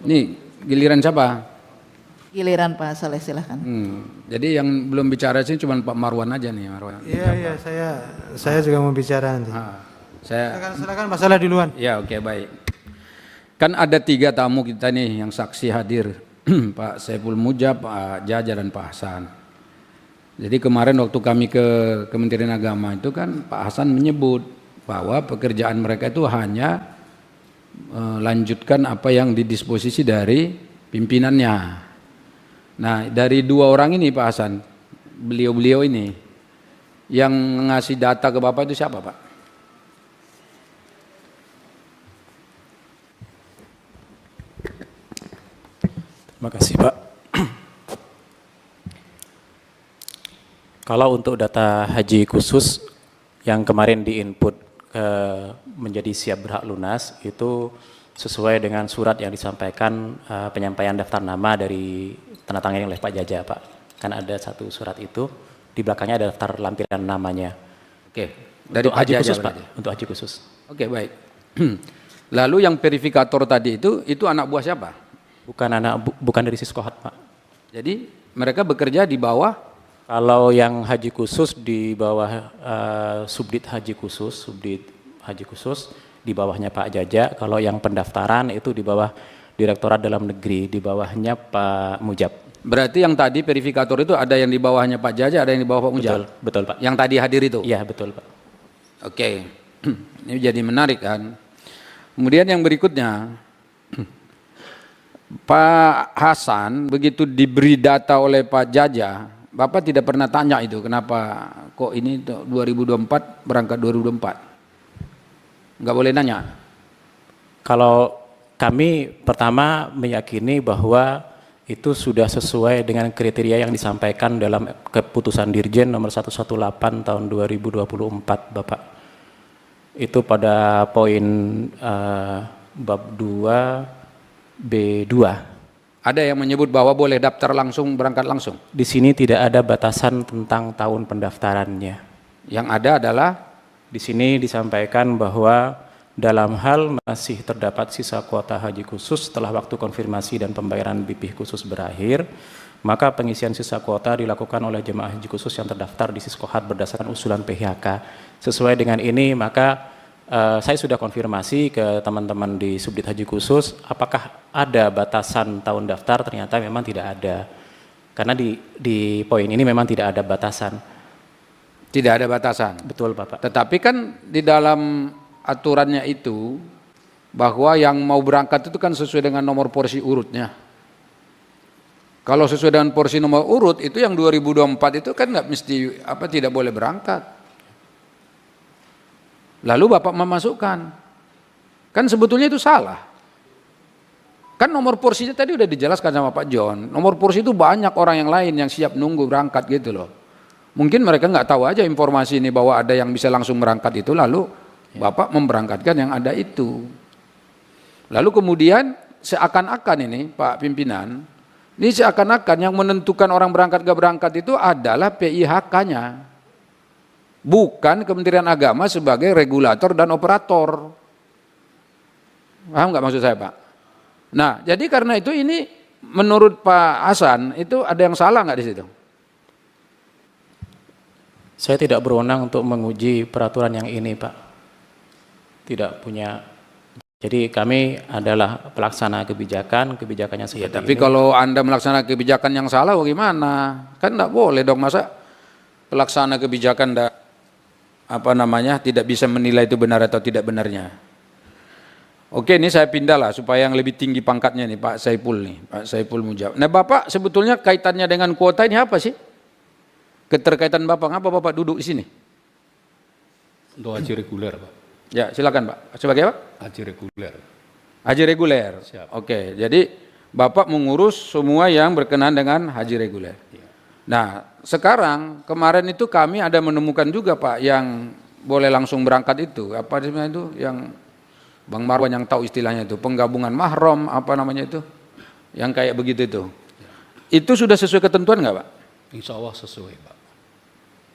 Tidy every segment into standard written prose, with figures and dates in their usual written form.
Ini giliran siapa? Giliran Pak Saleh, silahkan. Jadi yang belum bicara sini cuma Pak Marwan aja nih, Marwan. Iya, saya juga mau bicara nanti. Silakan Pak Saleh duluan. Ya, oke, baik. Kan ada 3 tamu kita nih yang saksi hadir, Pak Saiful Mujab, Pak Jaja, dan Pak Hasan. Jadi kemarin waktu kami ke Kementerian Agama itu kan Pak Hasan menyebut bahwa pekerjaan mereka itu hanya lanjutkan apa yang didisposisi dari pimpinannya. Nah, dari 2 orang ini Pak Hasan, beliau-beliau ini yang ngasih data ke Bapak itu siapa, Pak? Terima kasih, Pak. Kalau untuk data haji khusus yang kemarin diinput menjadi siap berhak lunas, itu sesuai dengan surat yang disampaikan penyampaian daftar nama dari tanda tangan oleh Pak Jaja, Pak. Kan ada satu surat itu, di belakangnya ada daftar lampiran namanya. Oke, dari untuk Pak haji Jaja khusus, berarti. Pak. Untuk haji khusus. Oke, baik. Lalu yang verifikator tadi itu anak buah siapa? Bukan dari Siskohat, Pak. Jadi mereka bekerja di bawah. Kalau yang haji khusus di bawah subdit haji khusus di bawahnya Pak Jaja. Kalau yang pendaftaran itu di bawah Direktorat Dalam Negeri, di bawahnya Pak Mujab. Berarti yang tadi verifikator itu ada yang di bawahnya Pak Jaja, ada yang di bawah Pak Mujab. Betul, Pak. Yang tadi hadir itu. Iya, betul, Pak. Oke. Ini jadi menarik kan. Kemudian yang berikutnya, Pak Hasan begitu diberi data oleh Pak Jaja, Bapak tidak pernah tanya itu kenapa kok ini 2024 berangkat 2024. Nggak boleh nanya. Kalau kami pertama meyakini bahwa itu sudah sesuai dengan kriteria yang disampaikan dalam keputusan Dirjen nomor 118 tahun 2024, Bapak. Itu pada poin bab 2 B2. Ada yang menyebut bahwa boleh daftar langsung, berangkat langsung. Di sini tidak ada batasan tentang tahun pendaftarannya. Yang ada adalah di sini disampaikan bahwa dalam hal masih terdapat sisa kuota haji khusus setelah waktu konfirmasi dan pembayaran BP khusus berakhir, maka pengisian sisa kuota dilakukan oleh jemaah haji khusus yang terdaftar di Siskohat berdasarkan usulan PHK. Sesuai dengan ini, maka saya sudah konfirmasi ke teman-teman di Subdit Haji Khusus, apakah ada batasan tahun daftar? Ternyata memang tidak ada. Karena di poin ini memang tidak ada batasan. tidak ada batasan. Betul, Bapak. Tetapi kan di dalam aturannya itu bahwa yang mau berangkat itu kan sesuai dengan nomor porsi urutnya. Kalau sesuai dengan porsi nomor urut itu yang 2024 itu kan nggak mesti tidak boleh berangkat. Lalu Bapak memasukkan, kan sebetulnya itu salah. Kan nomor porsinya tadi udah dijelaskan sama Pak John, nomor porsi itu banyak orang yang lain yang siap nunggu berangkat gitu loh. Mungkin mereka nggak tahu aja informasi ini bahwa ada yang bisa langsung berangkat itu, lalu Bapak memberangkatkan yang ada itu. Lalu kemudian seakan-akan ini Pak Pimpinan, ini seakan-akan yang menentukan orang berangkat gak berangkat itu adalah PIHK-nya. Bukan Kementerian Agama sebagai regulator dan operator. Paham nggak maksud saya, Pak? Nah, jadi karena itu ini menurut Pak Hasan itu ada yang salah nggak di situ? Saya tidak berwenang untuk menguji peraturan yang ini, Pak. Tidak punya. Jadi kami adalah pelaksana kebijakan, kebijakannya seperti Tapi ini. kalau Anda melaksanakan kebijakan yang salah bagaimana? Kan nggak boleh dong, masa pelaksana kebijakan tidak bisa menilai itu benar atau tidak benarnya. Oke, ini saya pindah lah supaya yang lebih tinggi pangkatnya nih Pak Saiful nih, Pak Saiful Mujab. Nah Bapak sebetulnya kaitannya dengan kuota ini apa sih? Keterkaitan Bapak, ngapa Bapak duduk di sini? Untuk haji reguler, Pak. Ya silakan Pak. Sebagai apa? Haji reguler. Haji reguler. Siap. Oke, jadi Bapak mengurus semua yang berkenaan dengan haji reguler. Ya. Nah, sekarang kemarin itu kami ada menemukan juga Pak yang boleh langsung berangkat itu. Apa namanya itu yang Bang Marwan yang tahu istilahnya itu, penggabungan mahram itu. Yang kayak begitu itu. Itu sudah sesuai ketentuan nggak Pak? Insya Allah sesuai, Pak.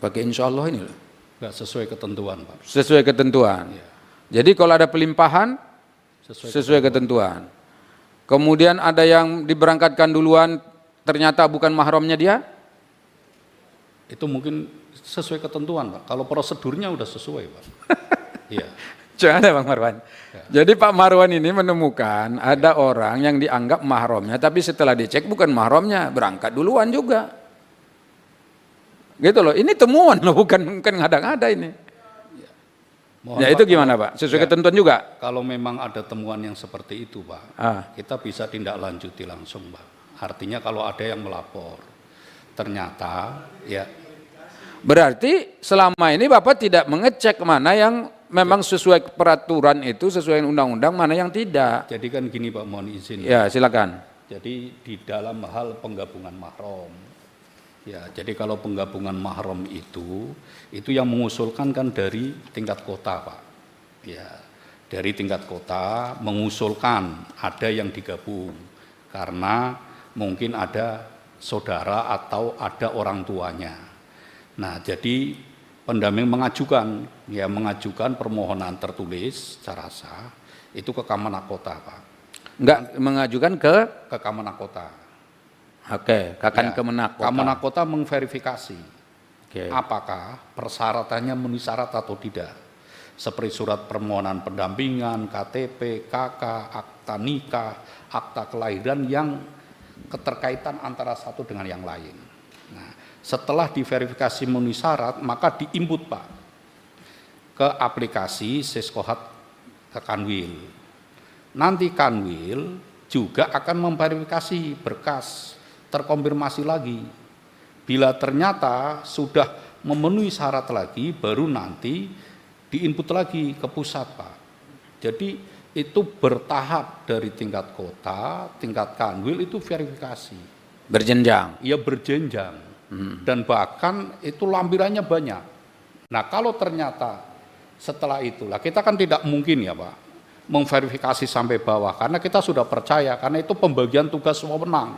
Pakai insya Allah ini loh. Nggak sesuai ketentuan, Pak. Sesuai ketentuan. Ya. Jadi kalau ada pelimpahan sesuai ketentuan. Kemudian ada yang diberangkatkan duluan ternyata bukan mahramnya dia? Itu mungkin sesuai ketentuan, Pak. Kalau prosedurnya udah sesuai, Pak. Iya. Jangan Bang Marwan. Jadi Pak Marwan ini menemukan ada orang yang dianggap mahramnya, tapi setelah dicek bukan mahramnya, berangkat duluan juga. Gitu loh, ini temuan loh, bukan ngada-ngada ini. Mohon Ya Pak, itu gimana Pak? Sesuai ketentuan juga? Kalau memang ada temuan yang seperti itu, Pak, kita bisa tindak lanjuti langsung, Pak. Artinya kalau ada yang melapor, ternyata ya. Berarti selama ini Bapak tidak mengecek mana yang memang sesuai peraturan itu, sesuai undang-undang, mana yang tidak. Jadi kan gini Pak, mohon izin. Ya silakan. Jadi di dalam hal penggabungan mahram, ya jadi kalau penggabungan mahram itu yang mengusulkan kan dari tingkat kota Pak. Ya dari tingkat kota mengusulkan ada yang digabung karena mungkin ada saudara atau ada orang tuanya. Nah jadi pendamping mengajukan permohonan tertulis secara sah itu ke Kemenak Kota Pak. Enggak mengajukan ke Kemenak Kota. Oke, Kakan Kemenak Kota. Kemenak Kota mengverifikasi Oke. apakah persyaratannya memenuhi syarat atau tidak. Seperti surat permohonan pendampingan, KTP, KK, akta nikah, akta kelahiran yang keterkaitan antara satu dengan yang lain. Nah, setelah diverifikasi memenuhi syarat, maka diinput Pak ke aplikasi Siskohat ke Kanwil. Nanti Kanwil juga akan memverifikasi berkas, terkonfirmasi lagi. Bila ternyata sudah memenuhi syarat lagi, baru nanti diinput lagi ke pusat Pak. Jadi itu bertahap dari tingkat kota, tingkat Kanwil itu verifikasi. Berjenjang. Ya berjenjang. Dan bahkan itu lampirannya banyak. Nah kalau ternyata setelah itulah, kita kan tidak mungkin ya Pak, memverifikasi sampai bawah, karena kita sudah percaya, karena itu pembagian tugas wewenang.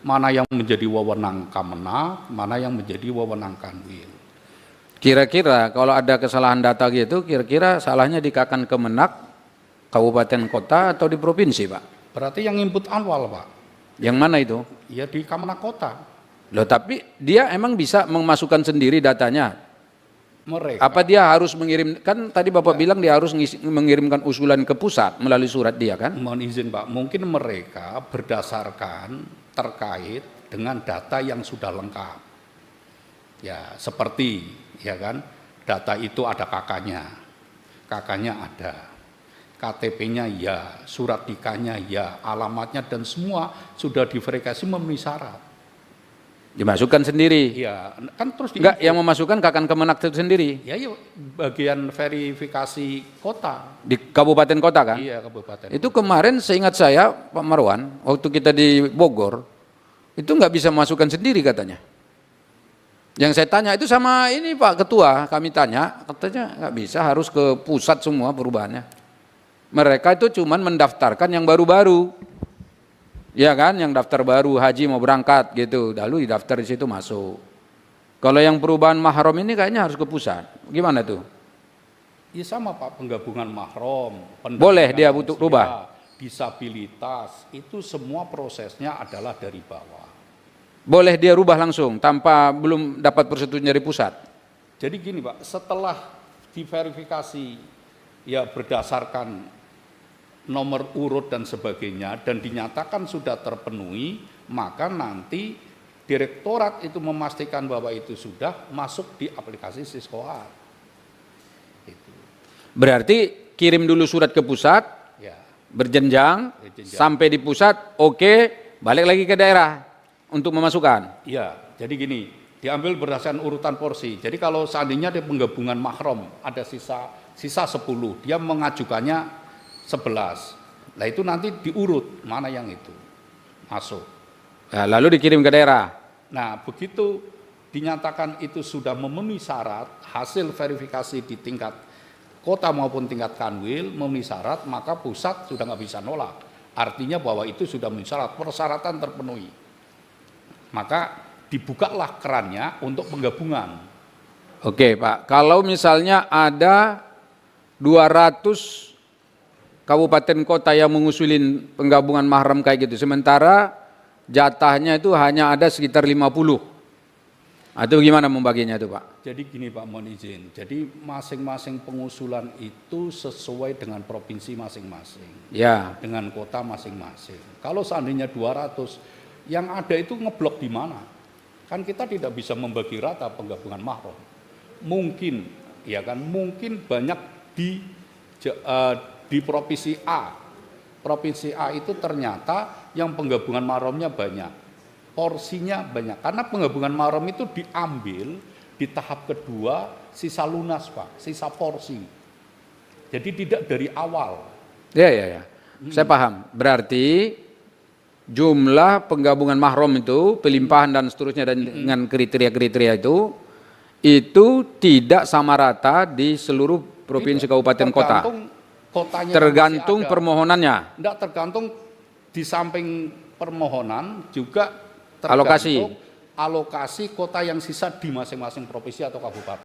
Mana yang menjadi wewenang Kemenak, mana yang menjadi wewenang Kanwil. Kira-kira kalau ada kesalahan data gitu, kira-kira salahnya di Kakan Kemenak, kabupaten kota atau di provinsi Pak? Berarti yang input awal Pak. Yang mana itu? Ya di Kemenak Kota. Loh tapi dia emang bisa memasukkan sendiri datanya? Mereka. Apa dia harus mengirim, kan tadi Bapak bilang dia harus mengirimkan usulan ke pusat melalui surat dia kan? Mohon izin Pak, mungkin mereka berdasarkan terkait dengan data yang sudah lengkap. Ya seperti ya kan, data itu ada kakaknya ada, KTP-nya ya, surat nikahnya ya, alamatnya dan semua sudah diverifikasi memenuhi syarat. Dimasukkan sendiri? Iya, kan terus enggak, yang memasukkan Kakan Kemenak itu sendiri? Ya, bagian verifikasi kota. Di kabupaten kota kan? Iya, kabupaten. Itu kemarin seingat saya Pak Marwan, waktu kita di Bogor, itu nggak bisa masukkan sendiri katanya. Yang saya tanya itu sama ini Pak Ketua, kami tanya, katanya nggak bisa, harus ke pusat semua perubahannya. Mereka itu cuman mendaftarkan yang baru-baru. Ya kan, yang daftar baru haji mau berangkat gitu, lalu didaftar di situ masuk. Kalau yang perubahan mahram ini kayaknya harus ke pusat. Gimana tuh? Ya sama Pak, penggabungan mahram. Boleh dia butuh rubah? Disabilitas, itu semua prosesnya adalah dari bawah. Boleh dia rubah langsung tanpa belum dapat persetujuan dari pusat? Jadi gini Pak, setelah diverifikasi ya berdasarkan nomor urut dan sebagainya dan dinyatakan sudah terpenuhi, maka nanti direktorat itu memastikan bahwa itu sudah masuk di aplikasi Siskohat. Itu. Berarti kirim dulu surat ke pusat, Ya. berjenjang, sampai di pusat, oke, balik lagi ke daerah untuk memasukkan. Iya, jadi gini, diambil berdasarkan urutan porsi. Jadi kalau seandainya ada penggabungan mahram, ada sisa 10, dia mengajukannya 11. Nah itu nanti diurut mana yang itu masuk. Nah, lalu dikirim ke daerah. Nah begitu dinyatakan itu sudah memenuhi syarat, hasil verifikasi di tingkat kota maupun tingkat Kanwil memenuhi syarat, maka pusat sudah nggak bisa nolak. Artinya bahwa itu sudah memenuhi syarat, persyaratan terpenuhi. Maka dibukalah kerannya untuk penggabungan. Oke Pak, kalau misalnya ada 200 kabupaten kota yang mengusulin penggabungan mahram kayak gitu. Sementara jatahnya itu hanya ada sekitar 50. Itu gimana membaginya itu Pak? Jadi gini Pak, mohon izin. Jadi masing-masing pengusulan itu sesuai dengan provinsi masing-masing. Ya. Dengan kota masing-masing. Kalau seandainya 200, yang ada itu ngeblok di mana? Kan kita tidak bisa membagi rata penggabungan mahram. Mungkin, ya kan, mungkin banyak di provinsi A. Provinsi A itu ternyata yang penggabungan mahramnya banyak. Porsinya banyak, karena penggabungan mahram itu diambil di tahap kedua sisa lunas Pak, sisa porsi. Jadi tidak dari awal. Ya. Saya paham. Berarti jumlah penggabungan mahram itu, pelimpahan dan seterusnya dan dengan kriteria-kriteria itu tidak sama rata di seluruh provinsi kabupaten kota. Kotanya tergantung permohonannya. Tidak, tergantung di samping permohonan juga Alokasi kota yang sisa di masing-masing provinsi atau kabupaten.